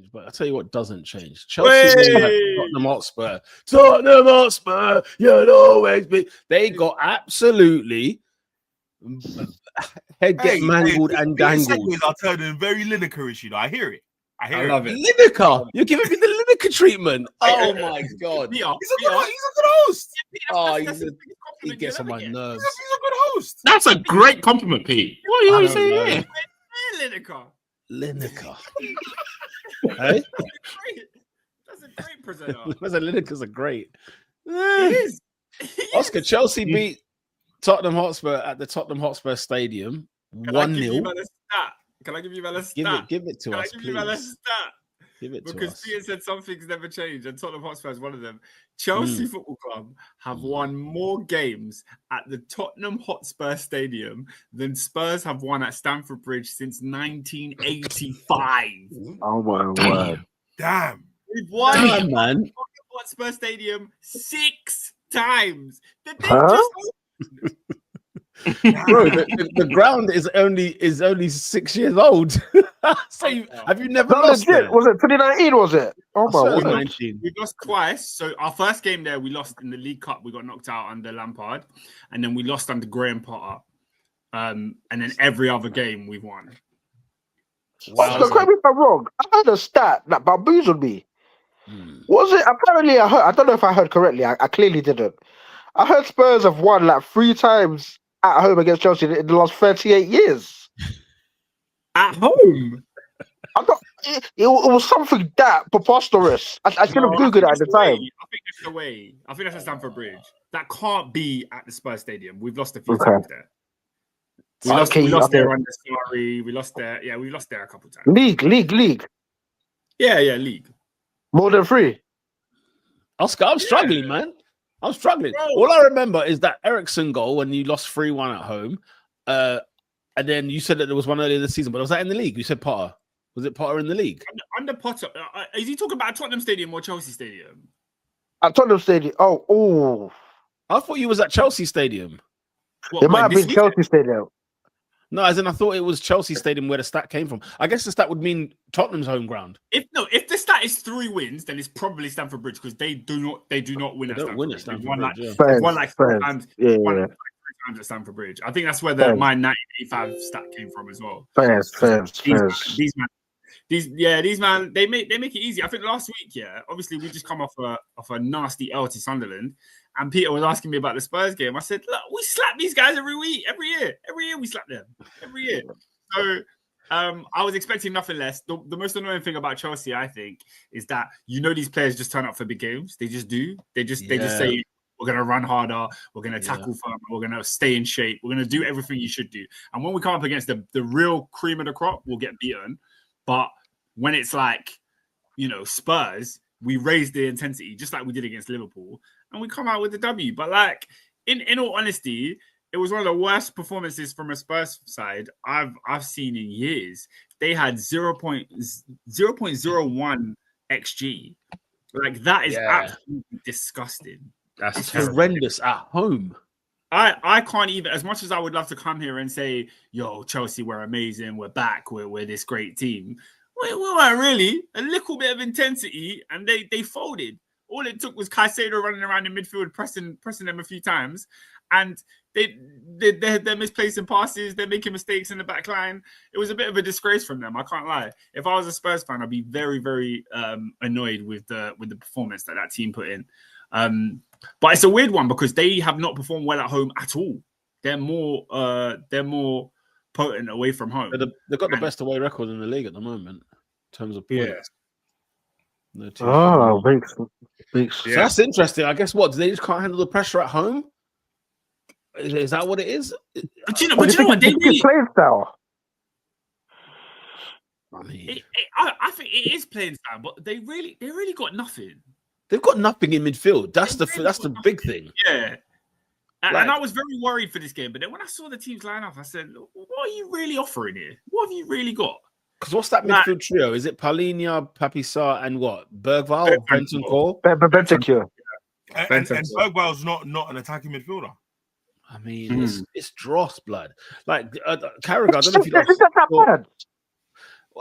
change, but I tell you what doesn't change. Chelsea, Tottenham Hotspur, you'll always be. They got absolutely head get mangled and dangled. Segues are turning very Lineker-ish, you know. I hear it. I love it. Lineker, you're giving me the Lineker treatment. Oh my god, he's a good host. Oh, he gets on my nerves. He's a good host. That's a great compliment, Pete. What are you saying here? Lineker. Hey? That's a great presenter. Lineker's a great. It is. Oscar, Chelsea beat Tottenham Hotspur at the Tottenham Hotspur Stadium 1-0. Can I give you a stat? Give it to us, please. Give you stat? Give it to us. Because Peter said some things never change, and Tottenham Hotspur is one of them. Chelsea Football Club have won more games at the Tottenham Hotspur Stadium than Spurs have won at Stamford Bridge since 1985. Oh my word! Damn, we've won man. Tottenham Hotspur Stadium 6 times. Did they just Bro, the ground is only 6 years old. So have you never lost it? Was it 2019? Was it? Oh my god! We lost twice. So our first game there, we lost in the League Cup. We got knocked out under Lampard, and then we lost under Graham Potter. And then every other game we've won. Wow. Correct me if I'm wrong. I heard a stat that bamboozled me. Was it? Apparently, I don't know if I heard correctly. I clearly didn't. I heard Spurs have won like 3 times at home against Chelsea in the last 38 years. At home? It was something that preposterous. I should have Googled it at the time. I think that's the way. I think that's at Stamford Bridge. That can't be at the Spurs Stadium. We've lost a few times there. We lost there under Sarri. We lost there. Yeah, we lost there a couple times. League. Yeah, league. More than 3. Oscar, I'm struggling, man. I'm struggling. Bro. All I remember is that Ericsson goal when you lost 3-1 at home. And then you said that there was one earlier this season, but was that in the league? You said Potter. Was it Potter in the league? Under Potter. Is he talking about Tottenham Stadium or Chelsea Stadium? At Tottenham Stadium. Oh. I thought you was at Chelsea Stadium. It might have been Chelsea Stadium. No, as in I thought it was Chelsea Stadium where the stat came from. I guess the stat would mean Tottenham's home ground. If the stat is 3 wins, then it's probably Stamford Bridge because they do not win at Stamford Bridge. They've won like 4 times. Won like 3 times at Stamford Bridge. I think that's where my 1985 stat came from as well. These man, they make it easy. I think last week, obviously we just come off a nasty L to Sunderland. And Peter was asking me about the Spurs game. I said, look, we slap these guys every year. Every year we slap them. Every year. So I was expecting nothing less. The most annoying thing about Chelsea, I think, is that these players just turn up for big games. They just do. They just say, we're going to run harder. We're going to tackle firmer. We're going to stay in shape. We're going to do everything you should do. And when we come up against the real cream of the crop, we'll get beaten. But when it's like, Spurs, we raise the intensity just like we did against Liverpool. And we come out with the W. But like, in all honesty, it was one of the worst performances from a Spurs side I've seen in years. They had 0.01 XG. Like, that is absolutely disgusting. It's horrendous at home. I can't even, as much as I would love to come here and say, yo, Chelsea, we're amazing, we're back, we're this great team. We weren't really. A little bit of intensity, and they folded. All it took was Caicedo running around in midfield, pressing them a few times, and they're misplacing passes. They're making mistakes in the back line. It was a bit of a disgrace from them. I can't lie. If I was a Spurs fan, I'd be very, very annoyed with the performance that team put in. But it's a weird one because they have not performed well at home at all. They're more potent away from home. They've got the best away record in the league at the moment in terms of points. Makes So that's interesting. I guess what? Do they just can't handle the pressure at home? Is that what it is? But you know what? They really playing style. I mean, I think it is playing style, but they really got nothing. They've got nothing in midfield. That's the big thing. Yeah. And I was very worried for this game, but then when I saw the teams line up, I said, "What are you really offering here? What have you really got?" Because what's that midfield trio? Is it Palhinha, Papisar, and what? Bergvall, Bentancur? Bentancur. And Bergvall's not an attacking midfielder. I mean, it's dross blood. Like Carragher, I don't know if you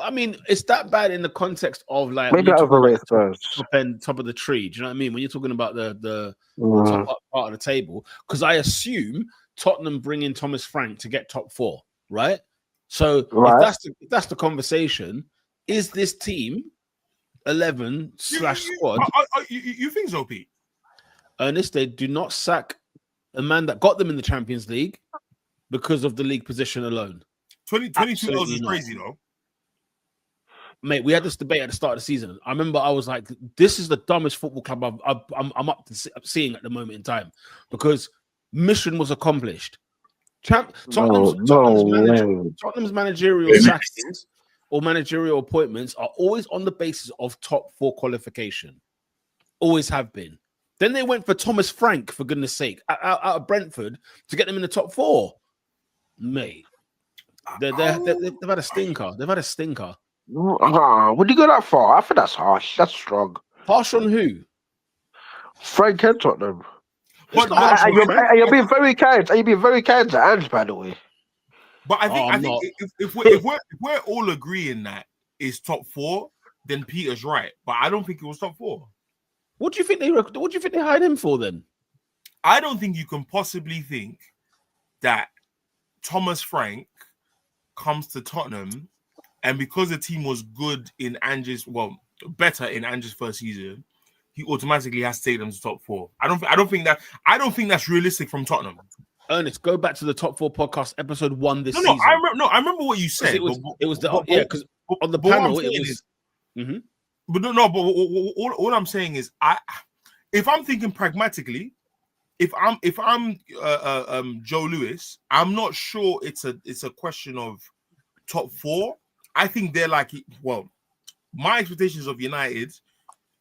I mean, it's that bad in the context of like Maybe I overrate Spurs. top of the tree. Do you know what I mean? When you're talking about the Mm. top part of the table, because I assume Tottenham bring in Thomas Frank to get top 4, right? So Right. if that's the conversation, is this team 11/squad? You think so, Pete? Ernest, they do not sack a man that got them in the Champions League because of the league position alone. 22 goals is Absolutely not. crazy, though. Mate, we had this debate at the start of the season. I remember I was like, "This is the dumbest football club I'm up to seeing at the moment in time," because mission was accomplished. Tottenham's managerial sackings or managerial appointments are always on the basis of top 4 qualification. Always have been. Then they went for Thomas Frank, for goodness sake, out of Brentford to get them in the top 4. Mate, they've had a stinker. They've had a stinker. Would you go that far? I think that's harsh. That's strong. Harsh on who? Frank and Tottenham. But you're being very kind. Are you being very kind to Ange, by the way? But I think if we're all agreeing that it's top 4, then Peter's right. But I don't think it was top 4. What do you think they hired him for then? I don't think you can possibly think that Thomas Frank comes to Tottenham, and because the team was good in better in Ange's first season, he automatically has to take them to top 4. I don't think that's realistic from Tottenham. Ernest, go back to the top 4 podcast episode 1 this season. I remember what you said. Because on the panel it was. Mm-hmm. But all I'm saying is, if I'm thinking pragmatically, if I'm Joe Lewis, I'm not sure it's a question of top 4. I think they're like, my expectations of United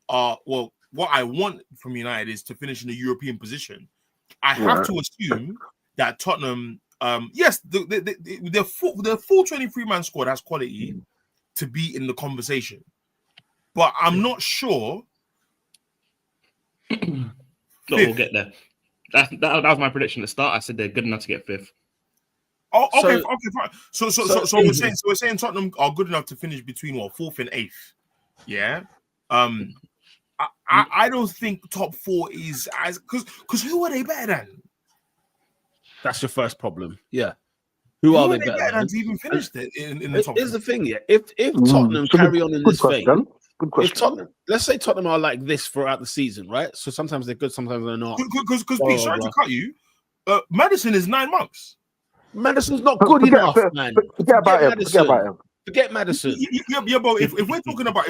are, what I want from United is to finish in a European position. I have to assume that Tottenham, yes, the full 23-man squad has quality to be in the conversation, but I'm not sure. We'll get there. That was my prediction at the start. I said they're good enough to get 5th. Oh, okay, fine. So we're saying Tottenham are good enough to finish between 4th and 8th. Yeah. I don't think top 4 is as because who are they better than? That's your first problem. Yeah. Who are they better than to even finish in the top? Here's the thing, yeah. If Tottenham carry on in this vein, good question. Let's say Tottenham are like this throughout the season, right? So sometimes they're good, sometimes they're not. Because Pete, sorry to cut you. Madison is 9 months. Madison's not good enough, man. Forget about him. Forget Madison. Yeah, but if we're talking about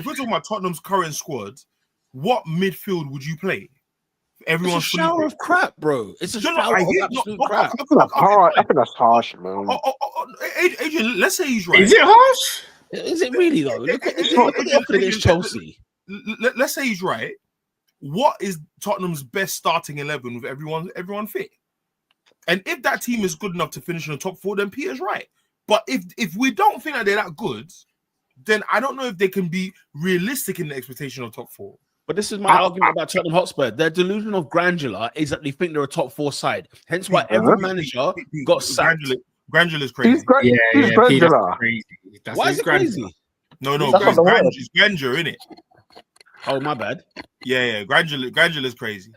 Tottenham's current squad, what midfield would you play? Everyone's it's a shower of crap, bro. It's a shower of absolute crap. I think that's harsh, man. Adrian, let's say he's right. Is it harsh? Is it really though? Look at the effort against Chelsea. Let's say he's right. What is Tottenham's best starting 11 with everyone fit? And if that team is good enough to finish in the top 4, then Peter's right. But if we don't think that they're that good, then I don't know if they can be realistic in the expectation of top 4. But this is my argument about Tottenham Hotspur. Their delusion of grandeur is that they think they're a top 4 side. Hence why every manager got sacked. Grandeur is crazy. He's granular. Why is it crazy? No, it's grandeur, innit? Oh, my bad. Yeah, grandeur is crazy.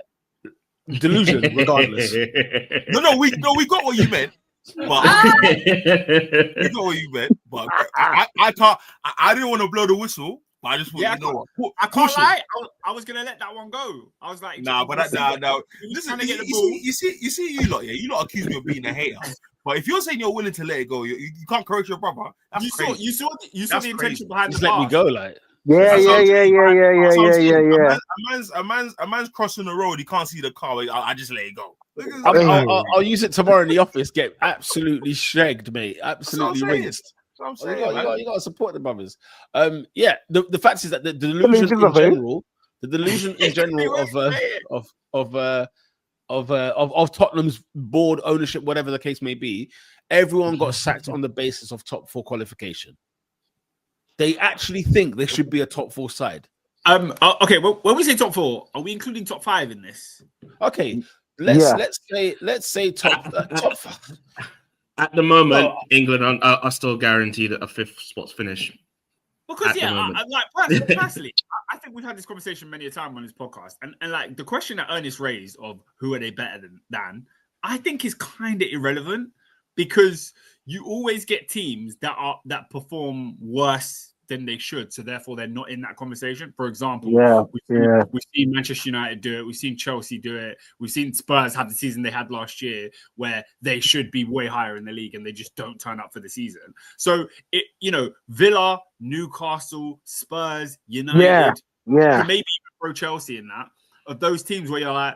Delusion, regardless. No, we got what you meant. But we got what you meant. But I can't. I didn't want to blow the whistle. But I just want I can't lie. I was gonna let that one go. I was like, nah. Listen, you see, you lot accuse me of being a hater. But if you're saying you're willing to let it go, you can't correct your brother. You saw the intention behind just the let me go, like. Yeah. A man's crossing the road. He can't see the car. I just let it go. I'll use it tomorrow in the office. Get absolutely shagged, mate. Absolutely rinsed. That's what I'm saying. You got to support the brothers. The fact is that the delusion in general of Tottenham's board ownership, whatever the case may be, everyone got sacked on the basis of top 4 qualification. They actually think they should be a top 4 side. Okay. Well, when we say top 4, are we including top 5 in this? Okay. Let's say top 5. At the moment, England are still guaranteed a 5th spot finish. Because at the moment. personally, I think we've had this conversation many a time on this podcast, and like the question that Ernest raised of who are they better than, I think is kind of irrelevant because you always get teams that perform worse than they should, so therefore they're not in that conversation. For example, we've seen Manchester United do it, we've seen Chelsea do it, we've seen Spurs have the season they had last year where they should be way higher in the league and they just don't turn up for the season. So Villa, Newcastle, Spurs, United, maybe even throw Chelsea in that, of those teams where you're like,